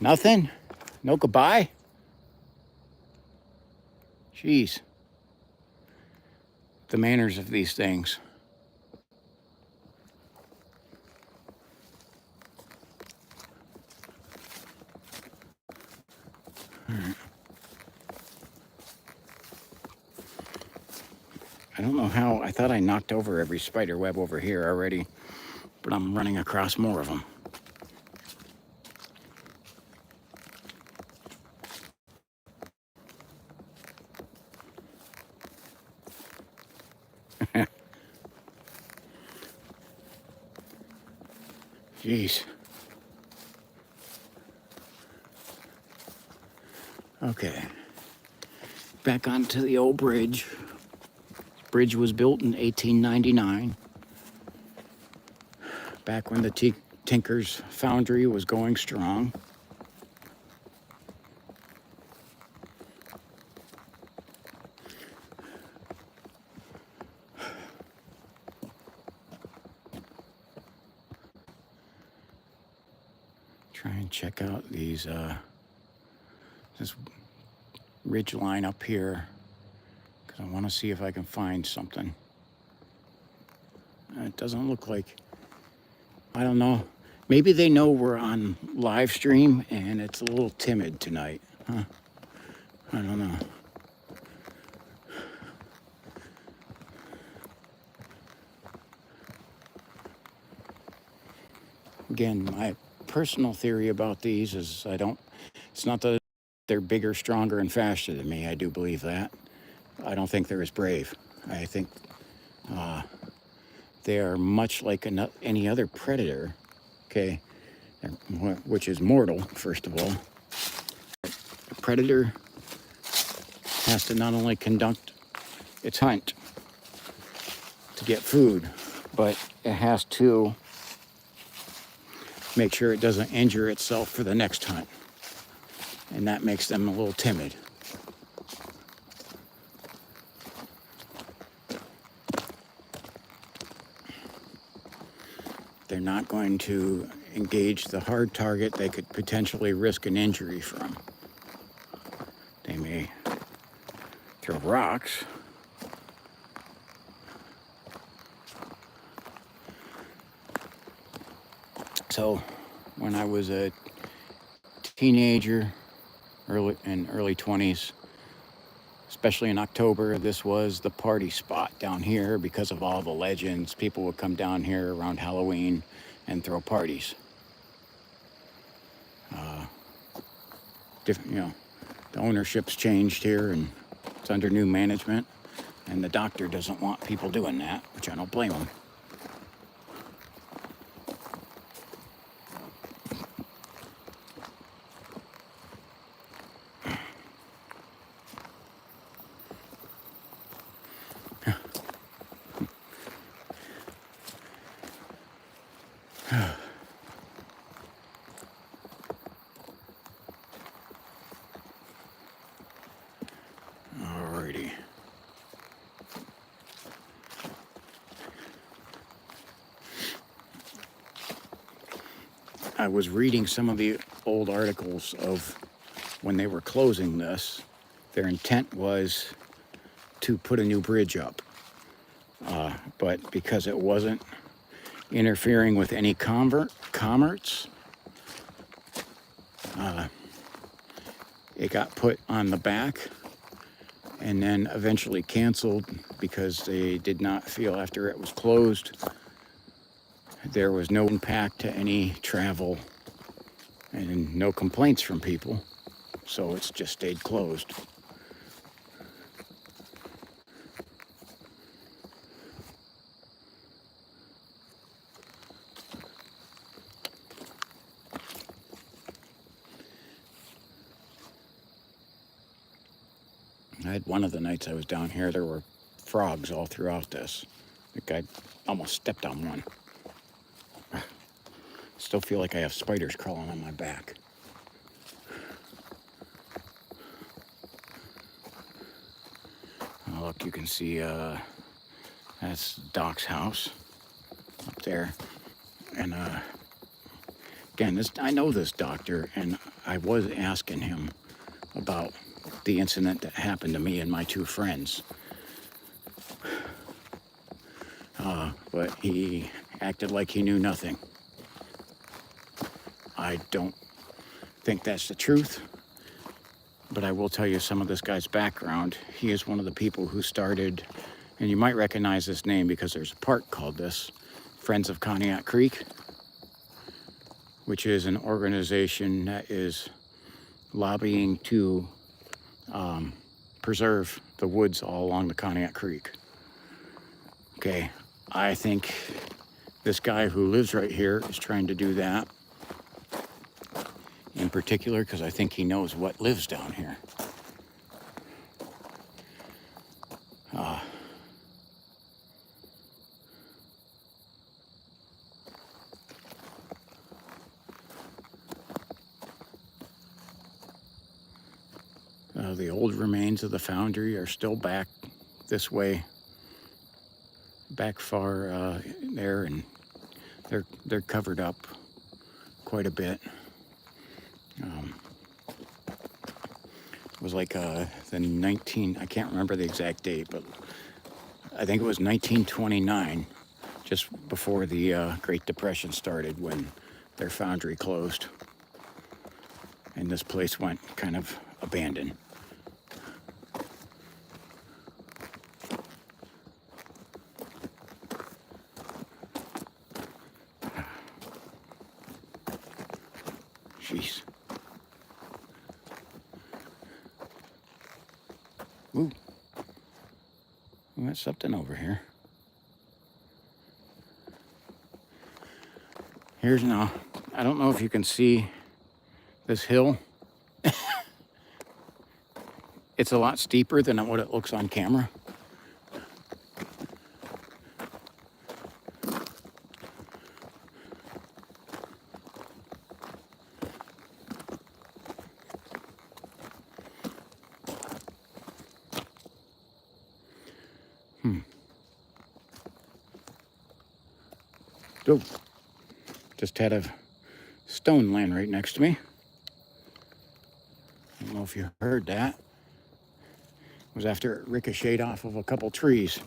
Nothing? No goodbye? Jeez. The manners of these things. I don't know how. I thought I knocked over every spider web over here already, but I'm running across more of them. Jeez. Okay. Back onto the old bridge. This bridge was built in 1899. Back when the Tinker's foundry was going strong. Try and check out these this ridge line up here, because I want to see if I can find something. It doesn't look like, I don't know, maybe they know we're on live stream and it's a little timid tonight, huh? I don't know. Again, my personal theory about these is it's not that they're bigger, stronger, and faster than me. I do believe that. I don't think they're as brave. I think they are much like any other predator, okay, which is mortal, first of all. A predator has to not only conduct its hunt to get food, but it has to make sure it doesn't injure itself for the next hunt. And that makes them a little timid. They're not going to engage the hard target they could potentially risk an injury from. They may throw rocks. So when I was a teenager, early 20s, especially in October, this was the party spot down here because of all the legends. People would come down here around Halloween and throw parties. Different, the ownership's changed here and it's under new management, and the doctor doesn't want people doing that, which I don't blame him. I was reading some of the old articles of when they were closing this. Their intent was to put a new bridge up. But because it wasn't interfering with any commerce, it got put on the back and then eventually canceled because they did not feel after it was closed there was no impact to any travel and no complaints from people, so it's just stayed closed. I had one of the nights I was down here, there were frogs all throughout this. Like I almost stepped on one. Still feel like I have spiders crawling on my back. Oh, look, you can see that's Doc's house up there. And again, I know this doctor, and I was asking him about the incident that happened to me and my two friends. But he acted like he knew nothing. I don't think that's the truth, but I will tell you some of this guy's background. He is one of the people who started, and you might recognize this name because there's a park called this, Friends of Conneaut Creek, which is an organization that is lobbying to preserve the woods all along the Conneaut Creek. Okay, I think this guy who lives right here is trying to do that in particular because I think he knows what lives down here. The old remains of the foundry are still back this way, back far there, and they're covered up quite a bit. It was like the I can't remember the exact date, but I think it was 1929, just before the Great Depression started, when their foundry closed and this place went kind of abandoned. Jeez. Ooh. We got something over here. Here's now. I don't know if you can see this hill. It's a lot steeper than what it looks on camera. Oh, just had a stone land right next to me. I don't know if you heard that. It was after it ricocheted off of a couple trees.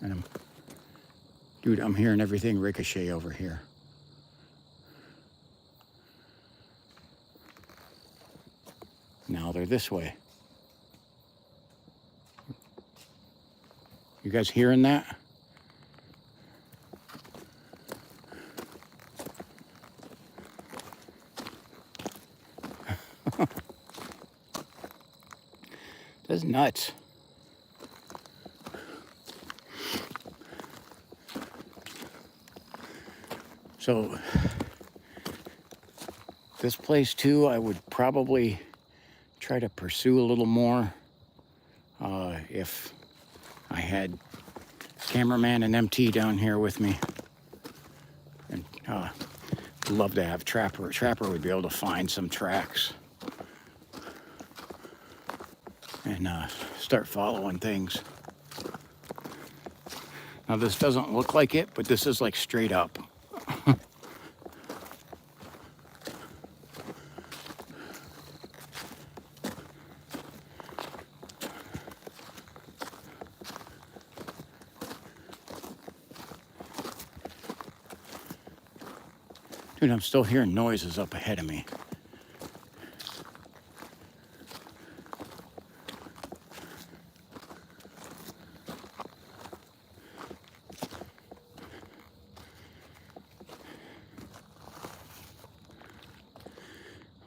And I'm hearing everything ricochet over here. Now they're this way. You guys hearing that? That's nuts. So this place too, I would probably try to pursue a little more if I had cameraman and MT down here with me. And love to have Trapper. Trapper would be able to find some tracks and start following things. Now this doesn't look like it, but this is like straight up. Dude, I'm still hearing noises up ahead of me.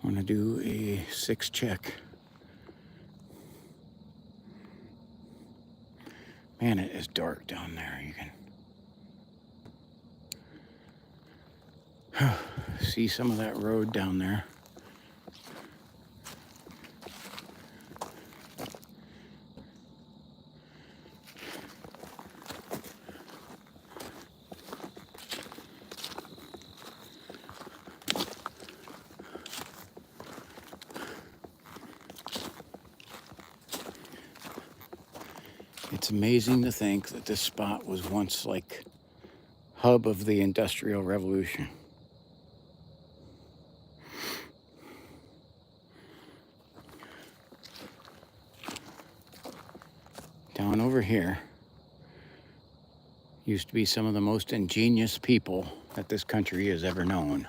I want to do a 6 check. Man, it is dark down there. You can see some of that road down there. It's amazing to think that this spot was once like hub of the Industrial Revolution. Down over here used to be some of the most ingenious people that this country has ever known.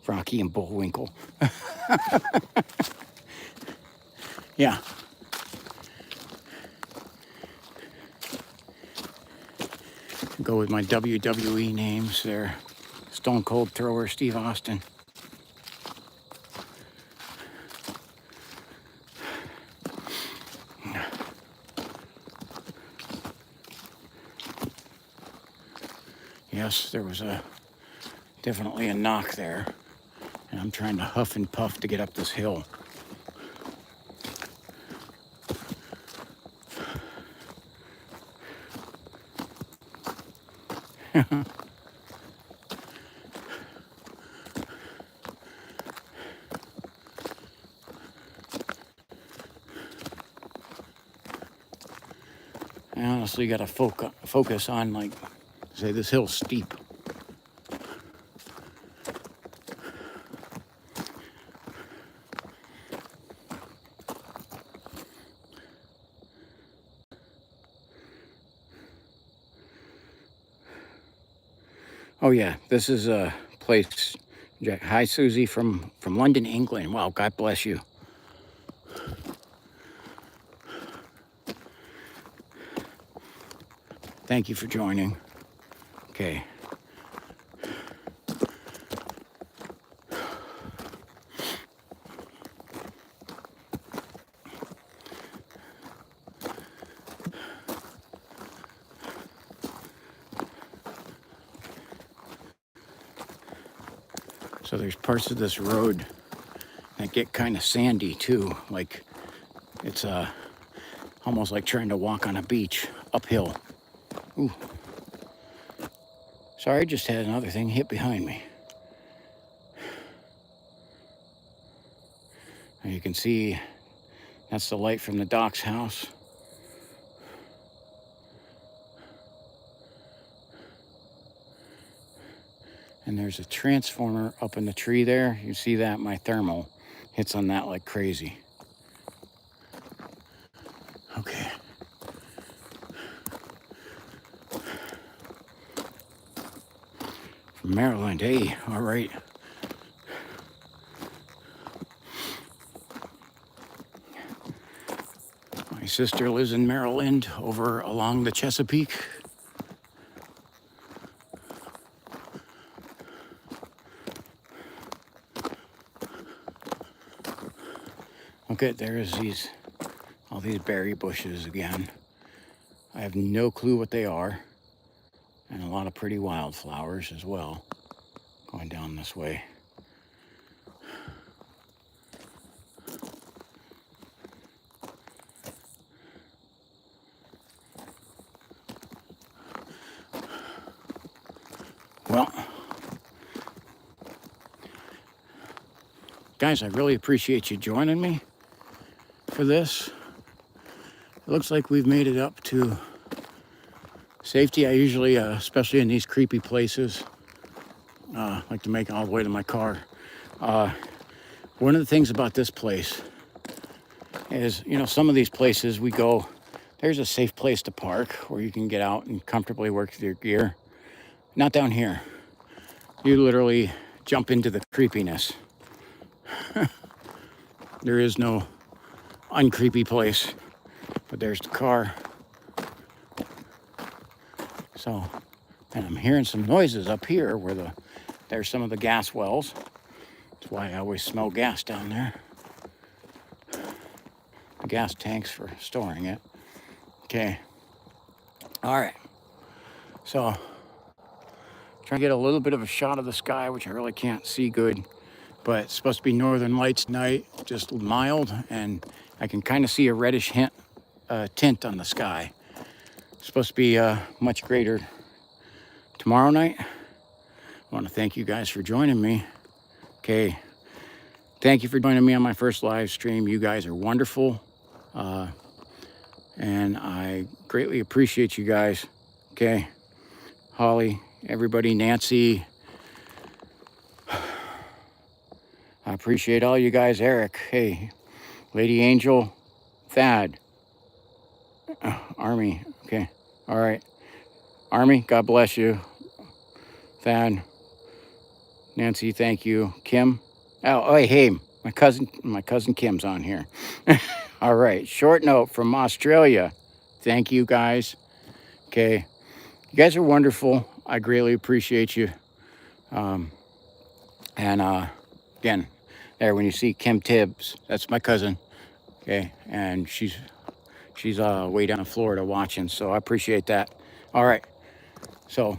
Rocky and Bullwinkle. Yeah. Go with my WWE names there. Stone Cold Thrower Steve Austin. Yes, there was definitely a knock there. And I'm trying to huff and puff to get up this hill. I honestly got to focus on, like, say this hill's steep. Oh yeah, this is a place. Hi, Susie from London, England. Wow, God bless you. Thank you for joining. Okay. So there's parts of this road that get kind of sandy too. Like it's almost like trying to walk on a beach uphill. Ooh. Sorry, I just had another thing hit behind me. And you can see that's the light from the doc's house. And there's a transformer up in the tree there. You see that? My thermal hits on that like crazy. Okay. From Maryland, hey, all right. My sister lives in Maryland over along the Chesapeake. Okay, there's all these berry bushes again. I have no clue what they are. And a lot of pretty wildflowers as well, going down this way. Well, guys, I really appreciate you joining me. for this. It looks like we've made it up to safety. I usually, especially in these creepy places, like to make it all the way to my car. One of the things about this place is, you know, some of these places we go, there's a safe place to park where you can get out and comfortably work with your gear. Not down here. You literally jump into the creepiness. There is no uncreepy place, but there's the car. So, and I'm hearing some noises up here where there's some of the gas wells. That's why I always smell gas down there. The gas tanks for storing it. Okay. All right. So, trying to get a little bit of a shot of the sky, which I really can't see good, but it's supposed to be northern lights tonight, just mild, and I can kind of see a reddish tint on the sky. It's supposed to be much greater tomorrow night. I want to thank you guys for joining me. Okay. Thank you for joining me on my first live stream. You guys are wonderful. And I greatly appreciate you guys. Okay. Holly, everybody, Nancy. I appreciate all you guys. Eric, hey, Lady Angel, Thad, Army, okay, all right. Army, God bless you. Thad, Nancy, thank you. Kim, oh, hey, my cousin Kim's on here. All right, short note from Australia. Thank you guys. Okay, you guys are wonderful. I greatly appreciate you. Again, there when you see Kim Tibbs, that's my cousin. Okay, and she's way down in Florida watching, so I appreciate that. All right, so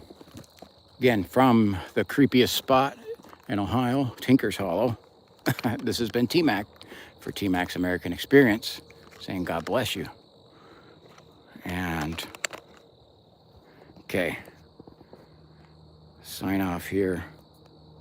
again, from the creepiest spot in Ohio, Tinker's Hollow, this has been T-Mac for T-Mac's American Experience, saying God bless you. And okay, sign off here.